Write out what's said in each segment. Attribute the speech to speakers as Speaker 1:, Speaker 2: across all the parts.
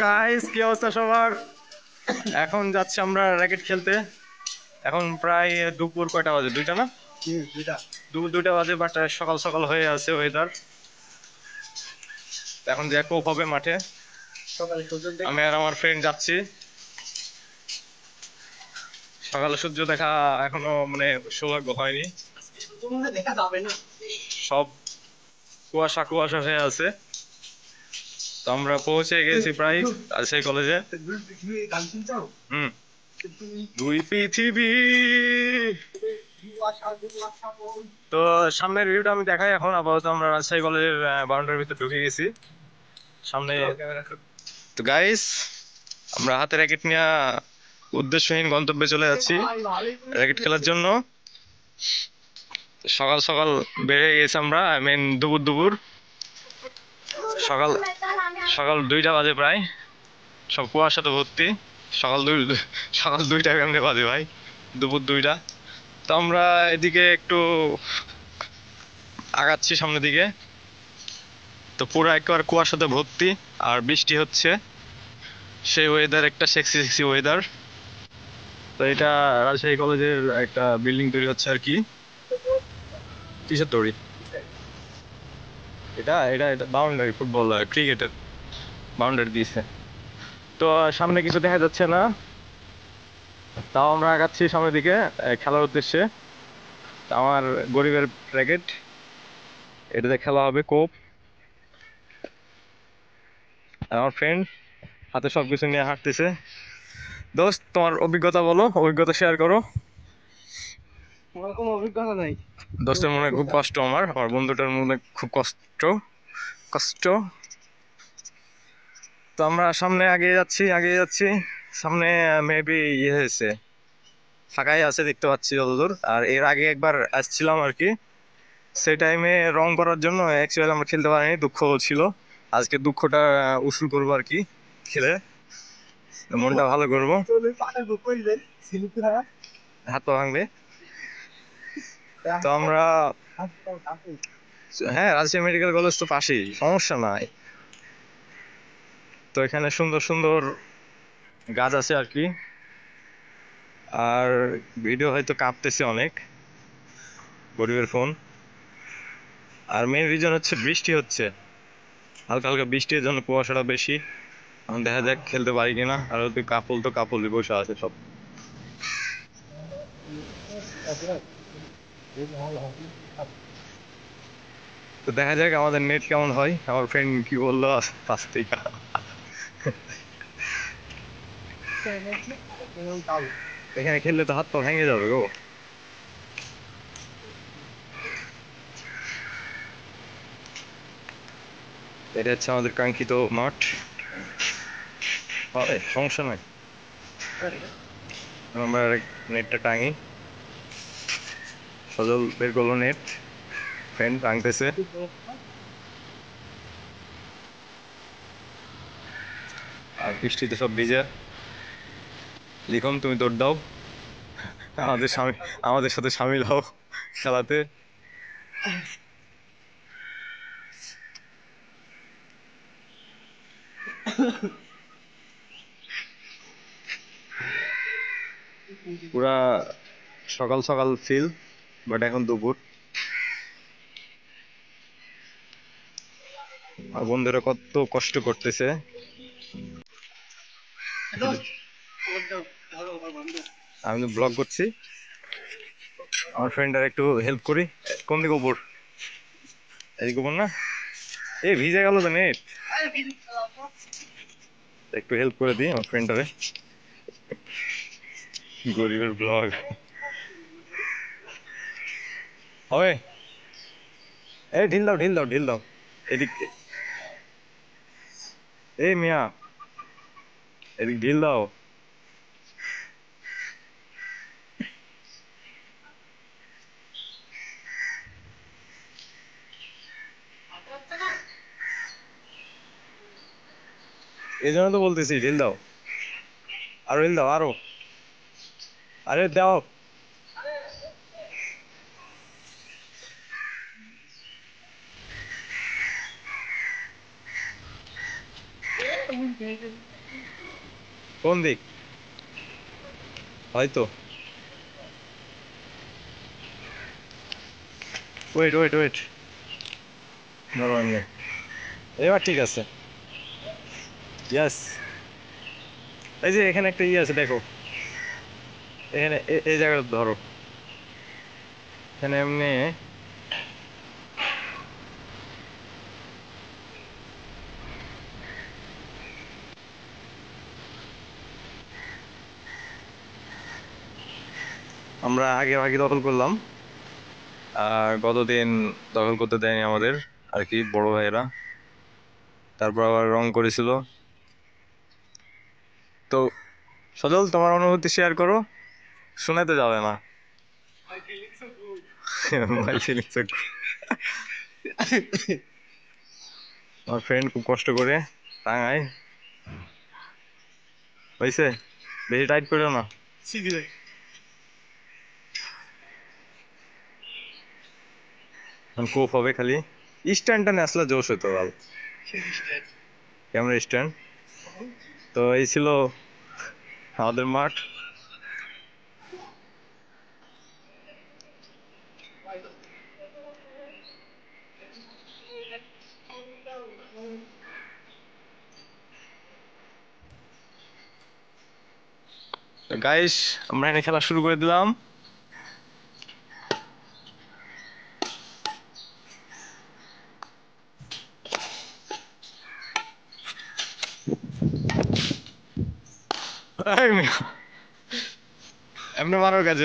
Speaker 1: Guys কি অবস্থা সবার? এখন যাচ্ছি আমরা র্যাকেট খেলতে। এখন প্রায় দুপুর কয়টা বাজে? দুইটা না? দুপুর 2টা বাজে, বাট সকাল সকাল হয়ে আছে ওয়েদার। এখন যে কোপ হবে মাঠে, আমি আর আমার ফ্রেন্ড যাচ্ছি। সকালে সূর্য দেখা এখনো মানে সৌভাগ্য হয়নি, সব কুয়াশা কুয়াশা হয়ে আছে। তো আমরা পৌঁছে গেছি প্রায় রাজশাহী কলেজে। হুম, দুই পৃথিবী। তো সামনের ভিউটা আমি দেখাই। এখন আপাতত আমরা রাজশাহী কলেজের বাউন্ডারির ভিতরে ঢুকে গেছি সামনে। তো গাইস, আমরা হাতে র্যাকেট নিয়ে উদ্দেশ্যহীন গন্তব্যে চলে যাচ্ছি র্যাকেট খেলার জন্য। সকাল সকাল বেড়ে গেছি আমরা, আই মিন দুপুর দুপুর, সকাল সকাল 2টা বাজে প্রায়। সব কুয়াশাতে ভর্তি। সকাল 2টা কেমনে বাজে ভাই? দুপুর 2টা। তো আমরা এদিকে একটু আগাচ্ছি সামনের দিকে। তো পুরো একেবারে কুয়াশাতে ভর্তি আর বৃষ্টি হচ্ছে। সেই ওয়েদার, একটা সেক্সি সেক্সি ওয়েদার। তো এটা রাজশাহী কলেজের একটা বিল্ডিং তৈরি হচ্ছে আর কি। কিসের তৈরি? এটা এটা এটা বাউন্ডারি, ফুটবল ক্রিকেটের বাউন্ডারি দিয়েছে। তো সামনে কিছু দেখা যাচ্ছে না, তাও আমরা আগাচ্ছি সামনের দিকে খেলার উদ্দেশ্যে। আমার গরিবের র্যাকেট, এটাতে খেলা হবে কোপ। আমার ফ্রেন্ড হাতে সবকিছু নিয়ে হাঁটতেছে। দোস্ত, তোমার অভিজ্ঞতা বলো, অভিজ্ঞতা শেয়ার করো।
Speaker 2: আমার কোনো অভিজ্ঞতা নাই।
Speaker 1: দোস্তের মনে খুব কষ্ট, আমার আমার বন্ধুটার মনে খুব কষ্ট কষ্ট। তো আমরা সামনে আগিয়ে যাচ্ছি। সামনে মেবি ইয়ে হয়েছে, ফাঁকাই আছে দেখতে পাচ্ছি যতদূর। আর এর আগে একবার আসছিলাম আর কি, সেই টাইমে রং করার জন্য অ্যাকচুয়ালি আমরা খেলতে পারিনি, দুঃখ ছিল। আজকে দুঃখটা উসুল করবো আর কি, খেলে মনটা ভালো করবো। হাত পা ভাঙবে। তো আমরা, হ্যাঁ, রাজশাহী মেডিকেল কলেজ তো পাশেই, সমস্যা নাই। তো এখানে সুন্দর সুন্দর গাছ আছে আর কি। আর ভিডিও হয়তো কাঁপতেছে অনেক, গরিবের ফোন। আর মেইন রিজন হচ্ছে বৃষ্টি হচ্ছে, হালকা হালকা বৃষ্টির জন্য কুয়াশাটা বেশি। এখন দেখা যাক খেলতে পারি কিনা। আর ওই কাপল তো কাপলই বসে আছে সব। তো দেখা যাক আমাদের নেট কেমন হয়। আমার ফ্রেন্ড কি বললো, 5 থেকে। এখানে খেললে তো হাত পা ভেঙে যাবে গো। এটা হচ্ছে আমাদের কাঙ্ক্ষিত মাঠ। হবে, সমস্যা নাই। আমরা নেটটা টাঙি। সজল বের করলো নেট, ফ্রেন্ড টাঙতেছে। আর বৃষ্টিতে সব ভিজে। লিখন, তুমি দৌড় দাও, আমাদের সাথে সামিল হও খেলাতে। পুরা সকাল সকাল ফিল, বাট এখন দুপুর। আর বন্ধুরা কত কষ্ট করতেছে। আমি তো ব্লগ করছি, আমার ফ্রেন্ডার একটু হেল্প করি। কোন দিকে উপর? এদিকে উপর না? এ ভিজে গেল তো নেট, একটু হেল্প করে দিই আমার ফ্রেন্ডারে। গরিবের ব্লগ হবে। এই ঢিল দাও ঢিল দাও ঢিল দাও, এদিকে। এই মিয়া, এদিক ঢিল দাও। এই জন্য তো বলতেছি ঢিল দাও, আরো ঢিল দাও আরো, আরে দাও। কোন দিক হয়তো ওয়েট ওয়েট ওয়েট এবার ঠিক আছে ইয়াস এই যে এখানে একটা ইয়ে আছে দেখো এখানে এই জায়গাটা ধরো এখানে এমনি আমরা আগে আগে দখল করলাম আর গতদিন দখল করতে দেয়নি আমাদের আর কি বড় ভাইয়েরা তারপর আবার রং করেছিল তো সজল তোমার অনুভূতি শেয়ার করো শোনাতে যাবে না My feelings are good. আমার ফ্রেন্ড খুব কষ্ট করে টাঙায় হয়েছে বেশি টাইট করো না কোপ হবে খালি স্ট্যান্ডটা নিয়ে আসলে জোশ হতো ভালো ক্যামেরা স্ট্যান্ড তো এই ছিল আমাদের মাঠ গাইস আমরা এখানে খেলা শুরু করে দিলাম এমনি মারার কাছে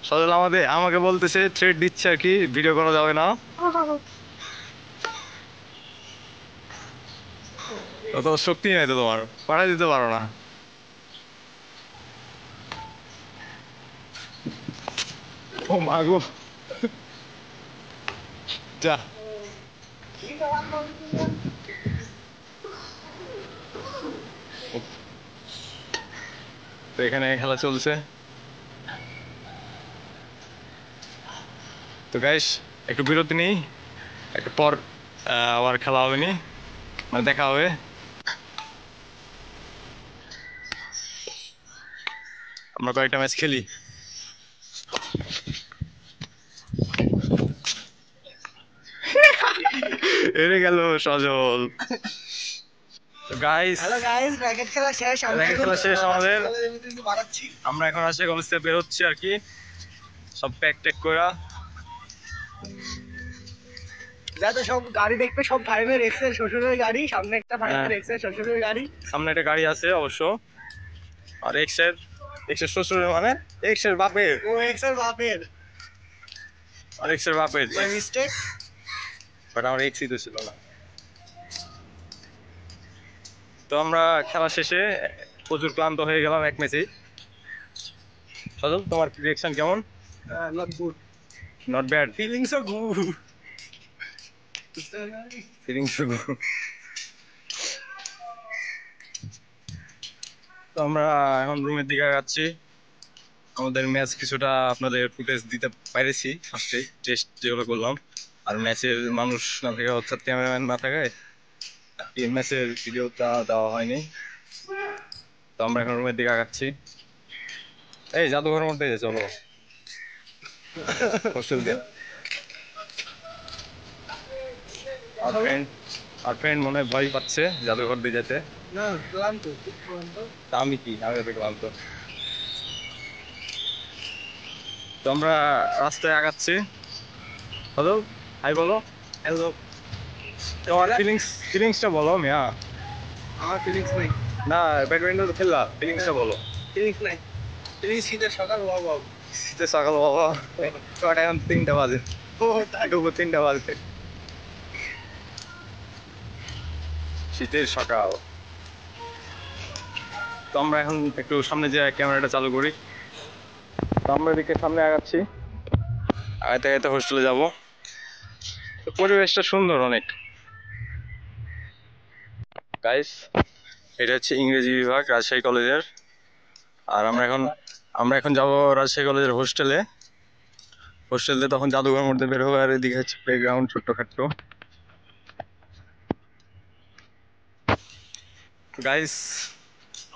Speaker 1: সজল আমাকে বলতেছে থ্রেড দিচ্ছে আর কি ভিডিও করা যাবে না অত শক্তি নাই তো তোমার পাঠাই দিতে পারো না ও মাগো যা তো এখানে খেলা চলছে তো গাইস একটু বিরতি নেই একটু পর আবার খেলা হবে নি মানে দেখা হবে আমরা কয়েকটা ম্যাচ খেলি হেরে গেল সজল গাইস
Speaker 2: হ্যালো গাইস, র‍্যাকেট খেলা শেষ।
Speaker 1: র‍্যাকেট খেলা শেষ আমাদের
Speaker 2: বাড়াচ্ছি।
Speaker 1: আমরা এখন আসে কলেজ থেকে বের হচ্ছি আর কি সব প্যাক ট্যাক করা
Speaker 2: যাতে সব গাড়ি দেখবে, সব ফাইভের এক্স এর শ্বশুরের গাড়ি, সামনে একটা ফাইভের এক্স এর শ্বশুরের গাড়ি,
Speaker 1: সামনে একটা গাড়ি আছে অবশ্য আর এক্স এর শ্বশুরের মানে এক্স এর বাপের
Speaker 2: ও এক্স এর বাপের
Speaker 1: আর এক্স এর বাপের
Speaker 2: মিস্টেক।
Speaker 1: বাট আমার এক্সই তো ছিল না তো আমরা খেলা শেষে প্রচুর ক্লান্ত হয়ে গেলাম এক ম্যাচে সজল তোমার রিঅ্যাকশন কেমন
Speaker 2: not good,
Speaker 1: not bad
Speaker 2: feelings আর গুড।
Speaker 1: ফিলিংস তো আমরা এখন রুমের দিকে যাচ্ছি আমাদের ম্যাচ কিছুটা আপনাদের ফুটেজ দিতে পেরেছি ফার্স্টে টেস্ট যেগুলো করলাম আর ম্যাচের মানুষ না থাকে অর্থাৎ ক্যামেরাম্যান না থাকে এই ম্যাচের ভিডিওটা দেওয়া হয়নি তো আমরা এখন রুমের দিকে আগাচ্ছি এই জাদুঘরের মধ্যে চলো হোস্টেল দিয়ে আর ফ্রেন্ড মনে হয় ভয় পাচ্ছে জাদুঘর দিয়ে যেতে
Speaker 2: না, ক্লান্ত, খুব ক্লান্ত।
Speaker 1: তা আমি কি আমি দেখলাম তো তো আমরা রাস্তায় আগাচ্ছি হ্যালো হাই বলো
Speaker 2: হ্যালো,
Speaker 1: তোমার ফিলিংসটা বলো মিয়া
Speaker 2: আমার ফিলিংস নাই,
Speaker 1: না ব্যাডমিন্টন তো খেললা ফিলিংসটা বলো
Speaker 2: ফিলিংস নাই। ফিলিংস শীতের সকাল, ওয়াও ওয়াও।
Speaker 1: শীতের সকাল বাবা কটা এখন 3টা বাজে
Speaker 2: ও তাই,
Speaker 1: দুপুর 3টা বাজে শীতের সকাল তো আমরা এখন একটু সামনে যে ক্যামেরাটা চালু করি তো আমরা এদিকে সামনে আগাচ্ছি আগাতে আগাতে হোস্টেলে যাব তো পরিবেশটা সুন্দর অনেক গাইস এটা হচ্ছে ইংরেজি বিভাগ রাজশাহী কলেজের আর আমরা এখন যাব রাজশাহী কলেজের হোস্টেলে তখন জাদুঘর মধ্যে বের হবে আর এদিকে হচ্ছে প্লেগ্রাউন্ড ছোট্টখাট্টো গাইস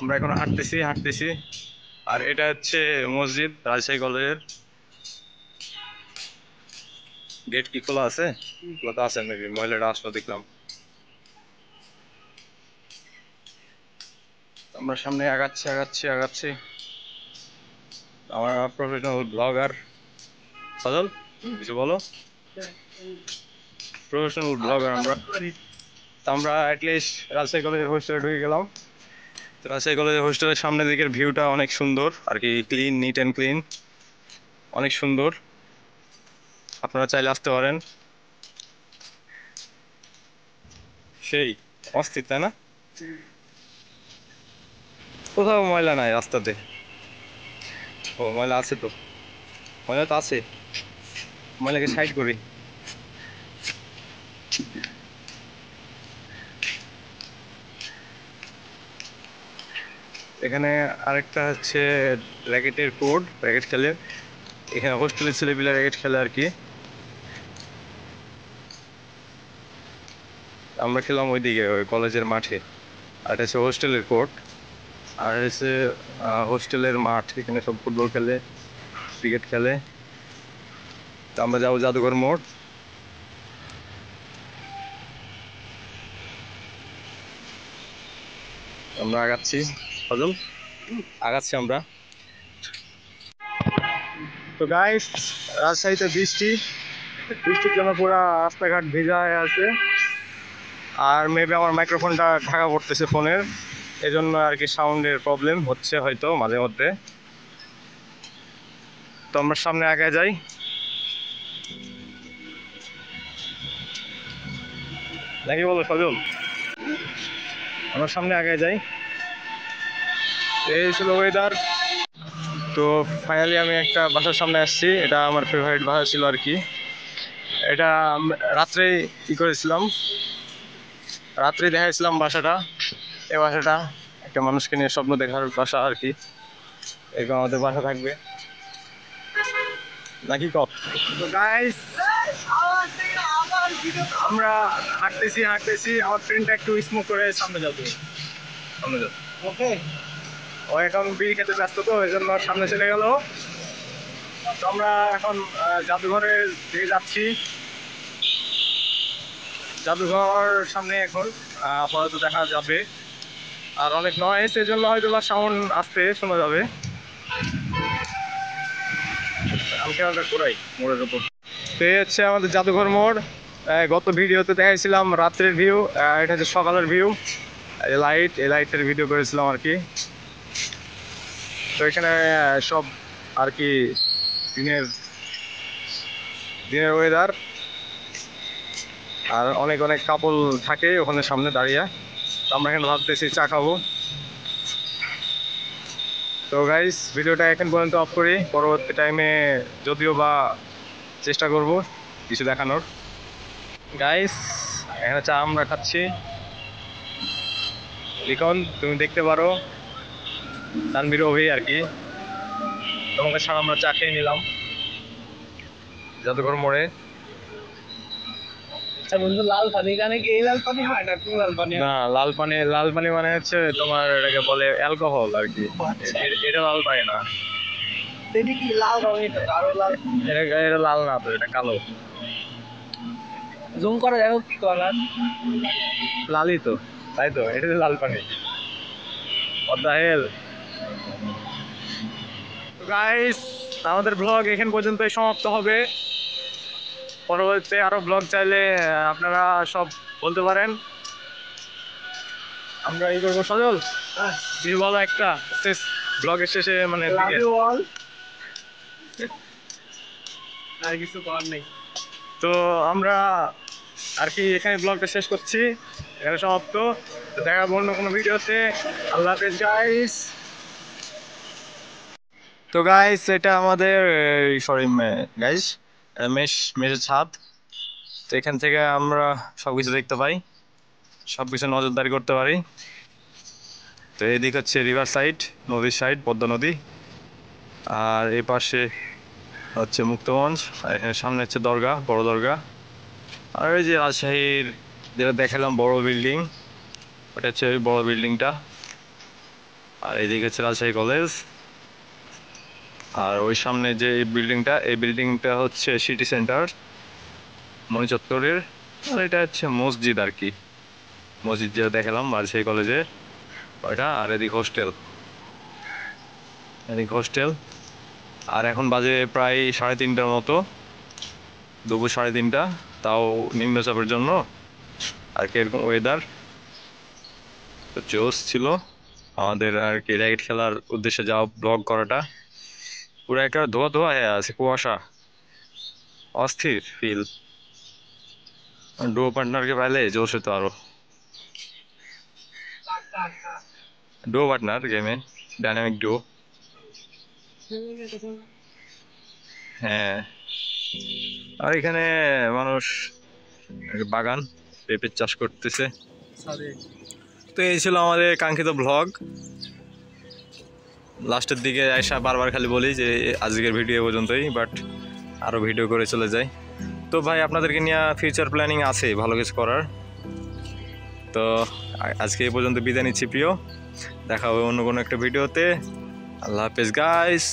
Speaker 1: আমরা এখন হাঁটতেছি আর এটা হচ্ছে মসজিদ রাজশাহী কলেজের। গেট কি খোলা আছে? খোলা তো আছে, মেবি মহিলাটা আসলো দেখলাম। আমরা সামনে আগাচ্ছি। আমার প্রফেশনাল ব্লগার সজল, কিছু বলো। প্রফেশনাল ব্লগার আমরা। তো আমরা অ্যাটলিস্ট রাজশাহী কলেজের হোস্টেলে ঢুকে গেলাম। তো রাজশাহী কলেজের হোস্টেলের সামনের দিকের ভিউটা অনেক সুন্দর আর কি, ক্লিন, নিট অ্যান্ড ক্লিন, অনেক সুন্দর। আপনারা চাইলে আসতে পারেন। সেই অস্থির, তাই না? কোথাও ময়লা নাই রাস্তাতে। ও ময়লা আছে তো, ময়লা তো আছে, ময়লাকে সাইড করি। এখানে আরেকটা হচ্ছে র্যাকেটের কোর্ট, র্যাকেট খেলে। এখানে হোস্টেলের ছেলেপিলে র্যাকেট খেলে আর কি। আমরা খেলাম ওইদিকে, ওই কলেজের মাঠে। আর এটা হচ্ছে হোস্টেলের কোর্ট, আর হচ্ছে হোস্টেলের মাঠ। এখানে সব ফুটবল খেলে, ক্রিকেট খেলে। তো আমরা যাবো জাদুঘর মোড়। আমরা আগাচ্ছি ফজল, আগাচ্ছি আমরা। তো গাইস, রাজশাহীতে বৃষ্টির জন্য পুরো রাস্তাঘাট ভেজা হয়ে আছে। আর মেবি আমার মাইক্রোফোনটা ঢাকা পড়তেছে ফোনের, এজন্য আর কি সাউন্ডের প্রবলেম হচ্ছে হয়তো মাঝে মধ্যে। তো আমরা সামনে আগে যাই। নাকি বলো সজল? আমরা সামনে আগে যাই। এই ছিল ওয়েদার। তো ফাইনালি আমি একটা বাসার সামনে আসছি। এটা আমার ফেভারিট বাসা ছিল আর কি। এটা রাত্রে করেছিলাম, রাত্রে দেখাইছিলাম বাসাটা। এই বাসাটা একটা মানুষকে নিয়ে স্বপ্ন দেখার বাসা আর কি। এরকম আমাদের বাসা থাকবে নাকি কপ। তো গাইস, আমরা হাঁটতেছি। আমার ফ্রেন্ডটা একটু স্মোক করে সামনে যাবে। ওকে, ও এখন বিড়ি খেতে ব্যস্ত, তো এই জন্য সামনে চলে গেল। তো আমরা এখন জাদুঘরের দিকে যাচ্ছি। জাদুঘর সামনে এখন আপাতত দেখা যাবে। আর অনেক নয়েজ, এই জন্য হয়তো বা সাউন্ড আসতে শোনা যাবে। মোড়ের উপর তো এই হচ্ছে আমাদের জাদুঘর মোড়। গত ভিডিওতে দেখাইছিলাম রাত্রের ভিউ, এটা হচ্ছে সকালের ভিউ। এই লাইটের ভিডিও করেছিলাম আর কি। তো এখানে সব আর কি দিনের দিনের ওয়েদার। আর অনেক অনেক কাপল থাকে ওখানে সামনে দাঁড়িয়ে। তো আমরা এখানে ভাবতেছি চা খাবো। তো গাইস, ভিডিওটা এখন পর্যন্ত অফ করি। পরবর্তী টাইমে যদিও বা চেষ্টা করব কিছু দেখানোর। গাইস, এখানে চা আমরা খাচ্ছি। লিখন, তুমি দেখতে পারো তানভীর অভি আর কি। তোমাকে ছাড়া আমরা চা খেয়ে নিলাম জাদুঘর মোড়ে।
Speaker 2: বন্ধু, লাল পানি এখানে কি এই লাল পানি হয় না? কোন লাল পানি?
Speaker 1: না, লাল পানি মানে হচ্ছে তোমার এটাকে বলে অ্যালকোহল আর কি। এটা লাল পানি না।
Speaker 2: এটা কি লাল রঙের? আরো লাল।
Speaker 1: এটা লাল না তো, এটা কালো।
Speaker 2: জুম করা যাবে কি করার?
Speaker 1: লালই তো, তাই তো, এটা লাল পানি। What the hell? গাইস, আমাদের ব্লগ এখান পর্যন্তই সমাপ্ত হবে। পরবর্তীতে আরো ব্লগ চাইলে আপনারা সব বলতে পারেন। আমরা এই করবো সজল, কিছু বলো একটা শেষ ব্লগের শেষে, মানে
Speaker 2: আর কিছু করার নেই।
Speaker 1: তো আমরা আর কি এখানে ব্লগটা শেষ করছি, এখানে সমাপ্ত। তো দেখা হবে অন্য কোনো ভিডিওতে। আল্লাহ হাফেজ গাইস। তো গাইস, এটা আমাদের সরি গাইস, মেষের ছাদ। তো এখান থেকে আমরা সবকিছু দেখতে পাই, সবকিছু নজরদারি করতে পারি। তো এদিক হচ্ছে রিভার সাইড, নদীর সাইড, পদ্মা নদী। আর এই পাশে হচ্ছে মুক্তমঞ্চ, আর এখানে সামনে হচ্ছে দরগা, বড় দরগা। আর ওই যে রাজশাহীর যেটা দেখালাম বড় বিল্ডিং, ওটা হচ্ছে ওই বড় বিল্ডিংটা, আর এইদিকে হচ্ছে রাজশাহী কলেজ। আর ওই সামনে যে বিল্ডিংটা, এই বিল্ডিংটা হচ্ছে সিটি সেন্টার মণিচত্বরের। আর এটা হচ্ছে মসজিদ আর কি, মসজিদ যেটা দেখালাম রাজশাহী কলেজে ওইটা। আর এদিক হোস্টেল, এদিক হোস্টেল। আর এখন বাজে প্রায় 3:30টার মতো, দুপুর 3:30, তাও নিম্নচাপের জন্য আর কি এরকম ওয়েদার। তো জোস ছিল আমাদের আর কি র্যাকেট খেলার উদ্দেশ্যে যাওয়া, ব্লগ করাটা। পুরো একটা ধোয়া ধোয়া হয়ে আছে, কুয়াশা, অস্থির ফিল। ডো পার্টনারকে পাইলে জোশ হতো আরো। ডো পার্টনার গেমে, ডাইনামিক ডো। হ্যাঁ, আর এখানে মানুষ বাগান পেঁপের চাষ করতেছে। তো এই ছিল আমাদের কাঙ্ক্ষিত ব্লগ। লাস্টের দিকে আয়সা বারবার খালি বলি যে আজকের ভিডিও পর্যন্তই, বাট আরও ভিডিও করে চলে যাই। তো ভাই আপনাদেরকে নিয়ে ফিউচার প্ল্যানিং আছে ভালো কিছু করার। তো আজকে এই পর্যন্ত বিদায় নিচ্ছি প্রিয়, দেখা হবে অন্য কোনো একটা ভিডিওতে। আল্লাহ হাফেজ গাইস।